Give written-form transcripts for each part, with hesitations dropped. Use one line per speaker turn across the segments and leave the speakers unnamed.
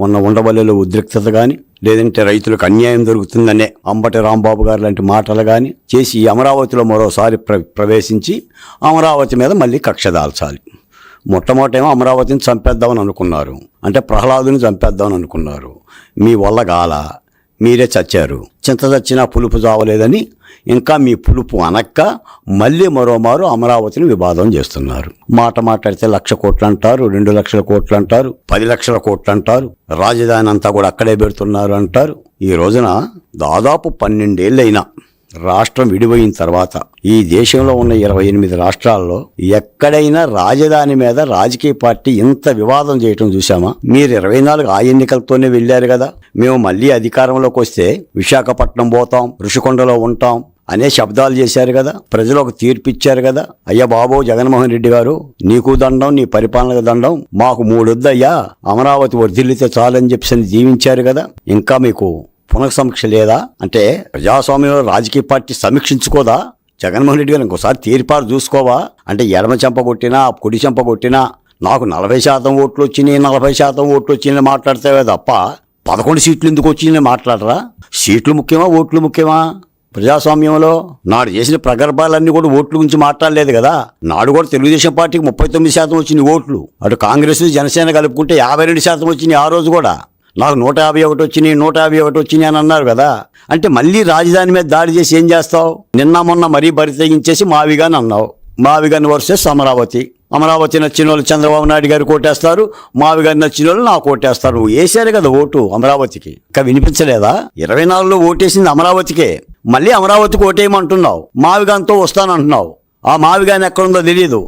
మొన్న ఉండవల్లిలో ఉద్రిక్తత కానీ లేదంటే రైతులకు అన్యాయం జరుగుతుందనే అంబటి రాంబాబు గారు లాంటి మాటలు కానీ చేసి అమరావతిలో మరోసారి ప్రవేశించి అమరావతి మీద మళ్ళీ కక్ష దాల్చాలి. మొట్టమొదటేమో అమరావతిని చంపేద్దామని అనుకున్నారు, అంటే ప్రహ్లాదుని చంపేద్దామని అనుకున్నారు. మీ వల్ల గాల, మీరే చచ్చారు. చింత చచ్చినా పులుపు చావలేదని ఇంకా మీ పులుపు అనక్క మళ్ళీ మరోమారు అమరావతిని వివాదం చేస్తున్నారు. మాట మాట్లాడితే 1,00,000 కోట్లు అంటారు, 2,00,000 కోట్లు అంటారు, 10 లక్షల కోట్లు అంటారు, రాజధాని అంతా కూడా అక్కడే పెడుతున్నారు అంటారు. ఈ రోజున దాదాపు 12 ఏళ్ళైనా రాష్ట్రం విడిపోయిన తర్వాత ఈ దేశంలో ఉన్న 28 రాష్ట్రాల్లో ఎక్కడైనా రాజధాని మీద రాజకీయ పార్టీ ఇంత వివాదం చేయటం చూసామా? మీరు 24 ఆ ఎన్నికలతోనే వెళ్ళారు కదా. మేము మళ్ళీ అధికారంలోకి వస్తే విశాఖపట్నం పోతాం, ఋషికొండలో ఉంటాం అనే శబ్దాలు చేశారు కదా. ప్రజలు ఒక తీర్పు ఇచ్చారు కదా. అయ్యా బాబు జగన్మోహన్ రెడ్డి గారు, నీకు దండం, నీ పరిపాలనకు దండం, మాకు 3 వద్దయ్యా, అమరావతి వర్ధిల్లితే చాలని చెప్పి జీవించారు కదా. ఇంకా మీకు పునఃసమీక్ష లేదా? అంటే ప్రజాస్వామ్యంలో రాజకీయ పార్టీ సమీక్షించుకోదా? జగన్మోహన్ రెడ్డి గారు ఇంకోసారి తీర్పారు చూసుకోవా? అంటే ఎడమ చెంప కొట్టినా కుడి చెంప కొట్టినా నాకు 40% ఓట్లు వచ్చినాయి, 40% ఓట్లు వచ్చినాయి మాట్లాడతావే తప్ప 11 సీట్లు ఎందుకు వచ్చినాయి మాట్లాడరా? సీట్లు ముఖ్యమా, ఓట్లు ముఖ్యమా? ప్రజాస్వామ్యంలో నాడు చేసిన ప్రగల్భాలన్నీ కూడా ఓట్ల గురించి మాట్లాడలేదు కదా. నాడు కూడా తెలుగుదేశం పార్టీకి 39% వచ్చినాయి ఓట్లు, అటు కాంగ్రెస్ జనసేన కలుపుకుంటే 52% వచ్చినాయి. ఆ రోజు కూడా నాకు 151 వచ్చినాయి, 151 వచ్చినాయి అని అన్నారు కదా. అంటే మళ్ళీ రాజధాని మీద దాడి చేసి ఏం చేస్తావు? నిన్న మొన్న మరీ బరి తెగించేసి మావిగాని అన్నావు. మావిగాని వర్సెస్ అమరావతి. అమరావతి నచ్చిన వాళ్ళు చంద్రబాబు నాయుడు గారు కోటేస్తారు, మావిగాని నచ్చిన వాళ్ళు నాకు కోటేస్తారు. నువ్వు వేసారు కదా ఓటు అమరావతికి. ఇంకా వినిపించలేదా? 24లో ఓటేసింది అమరావతికే. మళ్ళీ అమరావతికి ఓటేయమంటున్నావు, మావిగానితో వస్తానంటున్నావు. ఆ మావిగాని ఎక్కడుందో తెలియదు,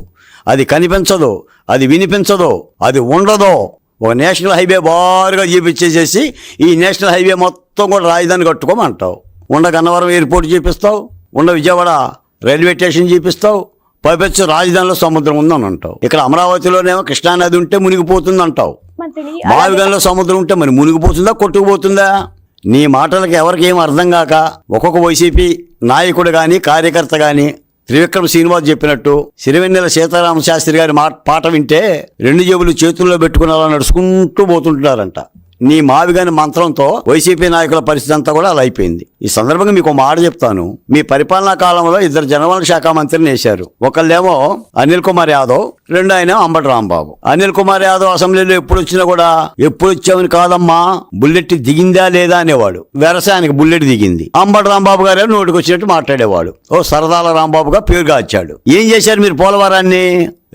అది కనిపించదు, అది వినిపించదు, అది ఉండదు. ఒక నేషనల్ హైవే బారుగా చూపించేసేసి ఈ నేషనల్ హైవే మొత్తం కూడా రాజధాని కట్టుకోమంటావు. ఉండ గన్నవరం ఎయిర్పోర్ట్ చూపిస్తావు, ఉండ విజయవాడ రైల్వే స్టేషన్ చూపిస్తావు, పైపెచ్చు రాజధానిలో సముద్రం ఉందని అంటావు. ఇక్కడ అమరావతిలోనేమో కృష్ణానది ఉంటే మునిగిపోతుంది అంటావు. మావిగంలో సముద్రం ఉంటే మరి మునిగిపోతుందా, కొట్టుకుపోతుందా? నీ మాటలకు ఎవరికి ఏం అర్థం కాక ఒక్కొక్క వైసీపీ నాయకుడు కానీ కార్యకర్త కానీ త్రివిక్రమ్ శ్రీనివాస్ చెప్పినట్టు సిరివెన్నెల సీతారామ శాస్త్రి గారి పాట వింటే 2 జేబులు చేతుల్లో పెట్టుకుని అలా నడుచుకుంటూ పోతుంటున్నారంట. నీ మావిగాని మంత్రంతో వైసీపీ నాయకుల పరిస్థితి అంతా కూడా అలా అయిపోయింది. ఈ సందర్భంగా మీకు మాట చెప్తాను. మీ పరిపాలనా కాలంలో 2 జనవనరుల శాఖ మంత్రిని వేశారు. ఒకళ్ళేమో అనిల్ కుమార్ యాదవ్, రెండో ఆయన అంబటి రాంబాబు. అనిల్ కుమార్ యాదవ్ అసెంబ్లీలో ఎప్పుడు వచ్చినా కూడా ఎప్పుడు వచ్చామని కాదమ్మా, బుల్లెట్ దిగిందా లేదా అనేవాడు. వ్యవసాయానికి బుల్లెట్ దిగింది. అంబటి రాంబాబు గారు నోటికి వచ్చినట్టు మాట్లాడేవాడు. ఓ సరదాల రాంబాబుగా పేరుగా వచ్చాడు. ఏం చేశారు మీరు? పోలవరాన్ని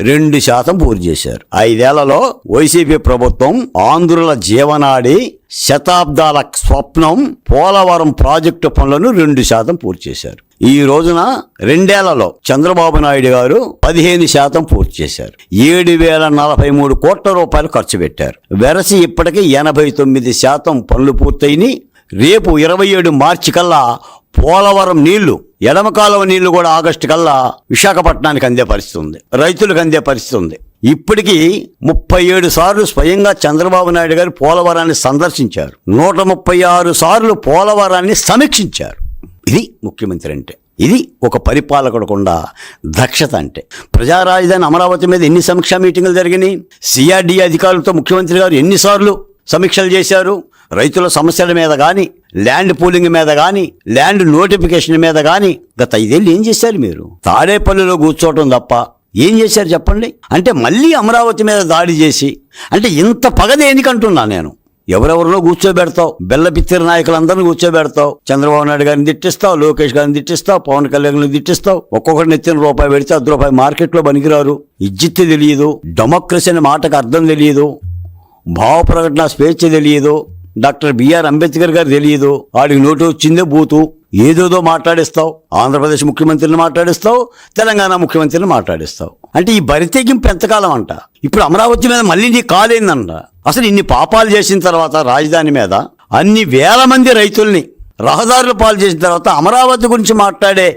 2% పూర్తి చేశారు. 5 ఏళ్లలో వైసీపీ ప్రభుత్వం ఆంధ్రుల జీవనాడి శతాబ్దాల స్వప్నం పోలవరం ప్రాజెక్టు పనులను 2% పూర్తి చేశారు. ఈ రోజున 2 ఏళ్లలో చంద్రబాబు నాయుడు గారు 15% పూర్తి చేశారు. 7,043 కోట్ల రూపాయలు ఖర్చు పెట్టారు. వెరసి ఇప్పటికీ 89% పనులు పూర్తయినాయి. రేపు 27 మార్చి కల్లా పోలవరం నీళ్లు, ఎడమ కాలువ నీళ్లు కూడా ఆగస్టు కల్లా విశాఖపట్నానికి అందే పరిస్థితి ఉంది, రైతులకు అందే పరిస్థితి ఉంది. ఇప్పటికీ 37 సార్లు స్వయంగా చంద్రబాబు నాయుడు గారు పోలవరాన్ని సందర్శించారు. 136 సార్లు పోలవరాన్ని సమీక్షించారు. ఇది ముఖ్యమంత్రి అంటే, ఇది ఒక పరిపాలకుడుకుండా దక్షత అంటే. ప్రజా రాజధాని అమరావతి మీద ఎన్ని సమీక్షా మీటింగులు జరిగినాయి? సిఆర్డీఏ అధికారులతో ముఖ్యమంత్రి గారు ఎన్నిసార్లు సమీక్షలు చేశారు? రైతుల సమస్యల మీద కానీ, ల్యాండ్ పూలింగ్ మీద కానీ, ల్యాండ్ నోటిఫికేషన్ మీద కానీ గత 5 ఏళ్ళు ఏం చేశారు మీరు? తాడేపల్లిలో కూర్చోవటం తప్ప ఏం చేశారు చెప్పండి? అంటే మళ్ళీ అమరావతి మీద దాడి చేసి, అంటే ఇంత పగ దేనికంటున్నా నేను. ఎవరెవరినో కూర్చోబెడతావు, బెల్లపిత్తిరి నాయకులందరినీ కూర్చోబెడతావు. చంద్రబాబు నాయుడు గారిని తిట్టిస్తావు, లోకేష్ గారిని తిట్టిస్తావు, పవన్ కళ్యాణ్ని తిట్టిస్తావు. ఒక్కొక్కటి నెత్తిన రూపాయి పెడితే ₹1 మార్కెట్లో పనికిరారు. ఇజ్జిత్ తెలియదు, డెమోక్రసీ అనే మాటకు అర్థం తెలియదు, భావ ప్రకటన స్వేచ్ఛ తెలియదు, డాక్టర్ బిఆర్ అంబేద్కర్ గారు తెలియదు. వాడికి నోటు వచ్చిందే బూతు, ఏదోదో మాట్లాడిస్తావు. ఆంధ్రప్రదేశ్ ముఖ్యమంత్రిని మాట్లాడిస్తావు, తెలంగాణ ముఖ్యమంత్రిని మాట్లాడిస్తావు. అంటే ఈ బరితెగింపు ఎంతకాలం అంట? ఇప్పుడు అమరావతి మీద మళ్ళీ నీ కాలేందంట. అసలు ఇన్ని పాపాలు చేసిన తర్వాత రాజధాని మీద అన్ని వేల మంది రైతుల్ని రహదారులు పాలు చేసిన తర్వాత అమరావతి గురించి మాట్లాడే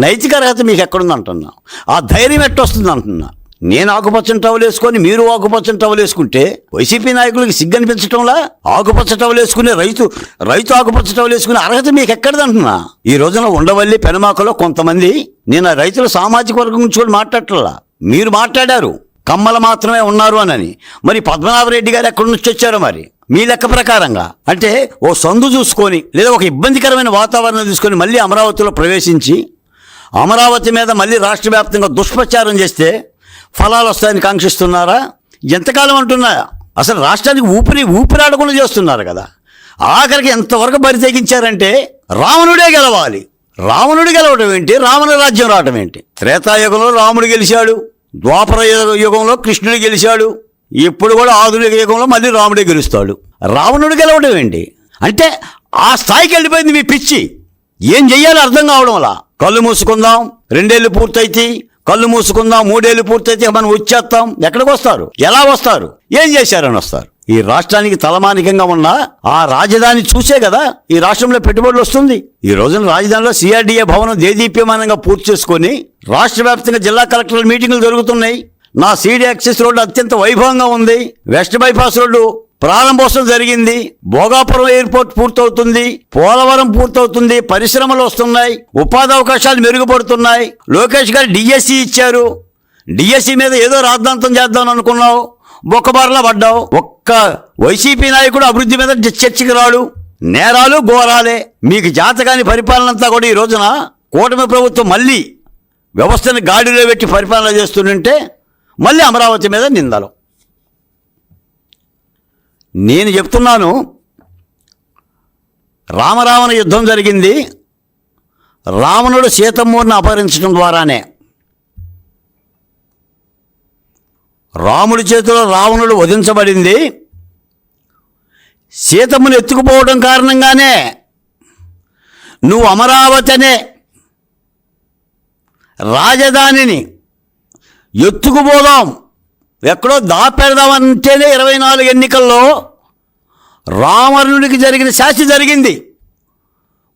నైతిక అర్హత మీకు ఎక్కడుందంటున్నా? ఆ ధైర్యం ఎట్టొస్తుంది అంటున్నా. నేను ఆకుపచ్చని టవల్ వేసుకొని మీరు ఆకుపచ్చని టవల్ వేసుకుంటే వైసీపీ నాయకులకి సిగ్గు అనిపించటంలా? ఆకుపచ్చ టవల్ వేసుకునే రైతు ఆకుపచ్చ టవల్ వేసుకునే అర్హత మీకు ఎక్కడిదంటున్నా? ఈ రోజున ఉండవల్లి పెనమాకలో కొంతమంది, నేను రైతుల సామాజిక వర్గం గురించి కూడా మాట్లాడటంలా, మీరు మాట్లాడారు కమ్మలు మాత్రమే ఉన్నారు అని. మరి పద్మనాభరెడ్డి గారు ఎక్కడి నుంచి వచ్చారో మరి మీ లెక్క ప్రకారంగా అంటే ఓ సందు చూసుకొని లేదా ఒక ఇబ్బందికరమైన వాతావరణం తీసుకొని మళ్ళీ అమరావతిలో ప్రవేశించి అమరావతి మీద మళ్ళీ రాష్ట్ర వ్యాప్తంగా దుష్ప్రచారం చేస్తే ఫలాలు వస్తాయని కాంక్షిస్తున్నారా? ఎంతకాలం అంటున్నా? అసలు రాష్ట్రానికి ఊపిరాడకుండా చేస్తున్నారు కదా. ఆఖరికి ఎంతవరకు బరి తెగించారంటే రావణుడే గెలవాలి. రావణుడు గెలవడం ఏంటి, రావణ రాజ్యం రావడం ఏంటి? త్రేతాయుగంలో రాముడు గెలిచాడు, ద్వాపర యుగంలో కృష్ణుడు గెలిచాడు, ఇప్పుడు కూడా ఆధునిక యుగంలో మళ్ళీ రాముడే గెలుస్తాడు. రావణుడు గెలవడం ఏంటి అంటే ఆ స్థాయికి వెళ్ళిపోయింది మీ పిచ్చి. ఏం చెయ్యాలో అర్థం కావడం అలా. కళ్ళు మూసుకుందాం, 2 ఏళ్ళు పూర్తయితే, కళ్ళు మూసుకుందాం 3 ఏళ్ళు పూర్తయితే మనం వచ్చేస్తాం. ఎక్కడికి వస్తారు, ఎలా వస్తారు, ఏం చేశారని వస్తారు? ఈ రాష్ట్రానికి తలమానికంగా ఉన్న ఆ రాజధాని చూసే కదా ఈ రాష్ట్రంలో పెట్టుబడులు వస్తుంది. ఈ రోజున రాజధానిలో సిఆర్డీఏ భవనం దేదీప్యమానంగా పూర్తి చేసుకొని రాష్ట్ర వ్యాప్తంగా జిల్లా కలెక్టర్ల మీటింగులు జరుగుతున్నాయి. నా సిడి యాక్సెస్ రోడ్డు అత్యంత వైభవంగా ఉంది. వెస్ట్ బైపాస్ రోడ్డు ప్రారంభోత్సవం జరిగింది. భోగాపురం ఎయిర్పోర్ట్ పూర్తవుతుంది, పోలవరం పూర్తవుతుంది, పరిశ్రమలు వస్తున్నాయి, ఉపాధి అవకాశాలు మెరుగుపడుతున్నాయి. లోకేష్ గారు డిఎస్సి ఇచ్చారు. డిఎస్సి మీద ఏదో రాద్ధాంతం చేద్దాం అనుకున్నావు, బొక్కబారలా పడ్డావు. ఒక్క వైసీపీ నాయకుడు అభివృద్ధి మీద చర్చకి రాడు. నేరాలు ఘోరాలే. మీకు జాతకాని పరిపాలన అంతా కూడా ఈ రోజున కూటమి ప్రభుత్వం మళ్ళీ వ్యవస్థను గాడిలో పెట్టి పరిపాలన చేస్తుంటే మళ్ళీ అమరావతి మీద నిందలు. నేను చెప్తున్నాను, రామరావణ యుద్ధం జరిగింది రావణుడు సీతమ్మూరిని అపహరించడం ద్వారానే. రాముడి చేతిలో రావణుడు వధించబడింది సీతమ్మను ఎత్తుకుపోవడం కారణంగానే. నువ్వు అమరావతి అనే రాజధానిని ఎత్తుకుపోదాం, ఎక్కడో దాపెడదామంటేనే 24 ఎన్నికల్లో రావణుడికి జరిగిన శాస్తి జరిగింది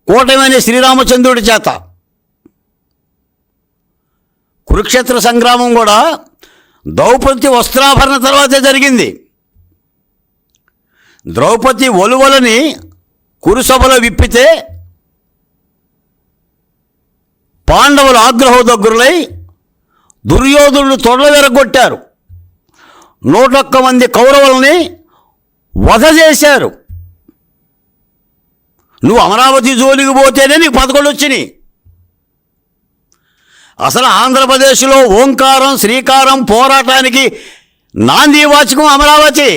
కూటమైన శ్రీరామచంద్రుడి చేత. కురుక్షేత్ర సంగ్రామం కూడా ద్రౌపది వస్త్రాభరణ తర్వాతే జరిగింది. ద్రౌపది ఒలువలని కురుసభలో విప్పితే పాండవులు ఆగ్రహోదగ్రులై దుర్యోధనుడు తొడలు విరగొట్టారు. 101 మంది కౌరవుల్ని వధ చేశారు. నువ్వు అమరావతి జోలికి పోతేనే నీకు 11 వచ్చినాయి. అసలు ఆంధ్రప్రదేశ్లో ఓంకారం శ్రీకారం పోరాటానికి నాంది వాచకం అమరావతి.